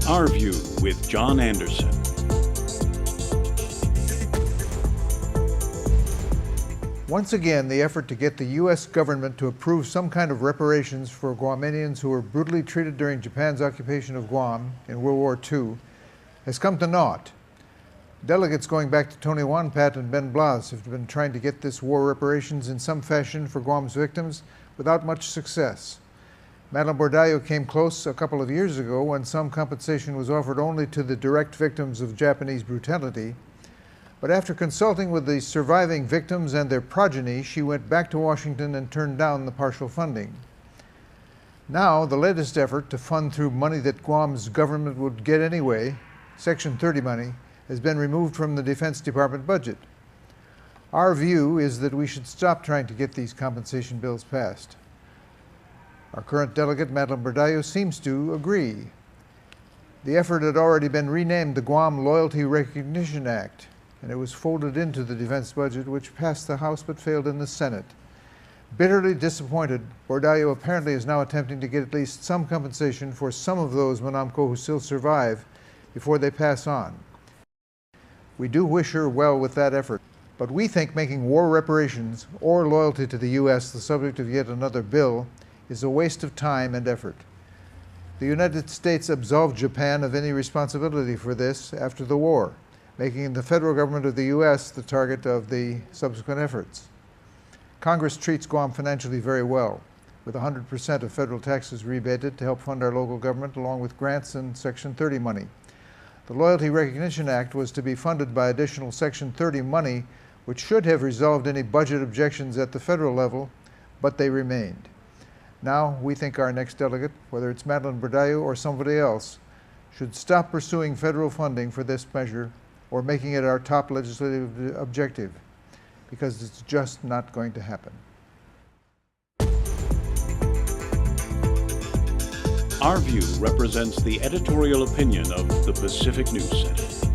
Our View with John Andersen. Once again, the effort to get the U.S. government to approve some kind of reparations for Guamanians who were brutally treated during Japan's occupation of Guam in World War II has come to naught. Delegates going back to Tony Wanpat and Ben Blas have been trying to get this war reparations in some fashion for Guam's victims without much success. Madeleine Bordallo came close a couple of years ago when some compensation was offered only to the direct victims of Japanese brutality. But after consulting with the surviving victims and their progeny, she went back to Washington and turned down the partial funding. Now, the latest effort to fund through money that Guam's government would get anyway, Section 30 money, has been removed from the Defense Department budget. Our view is that we should stop trying to get these compensation bills passed. Our current delegate, Madeleine Bordallo, seems to agree. The effort had already been renamed the Guam Loyalty Recognition Act, and it was folded into the defense budget, which passed the House but failed in the Senate. Bitterly disappointed, Bordallo apparently is now attempting to get at least some compensation for some of those Monamco who still survive before they pass on. We do wish her well with that effort, but we think making war reparations or loyalty to the U.S. the subject of yet another bill is a waste of time and effort. The United States absolved Japan of any responsibility for this after the war, making the federal government of the U.S. the target of the subsequent efforts. Congress treats Guam financially very well, with 100% of federal taxes rebated to help fund our local government, along with grants and Section 30 money. The Loyalty Recognition Act was to be funded by additional Section 30 money, which should have resolved any budget objections at the federal level, but they remained. Now, we think our next delegate, whether it's Madeleine Bordallo or somebody else, should stop pursuing federal funding for this measure or making it our top legislative objective, because it's just not going to happen. Our View represents the editorial opinion of the Pacific News Center.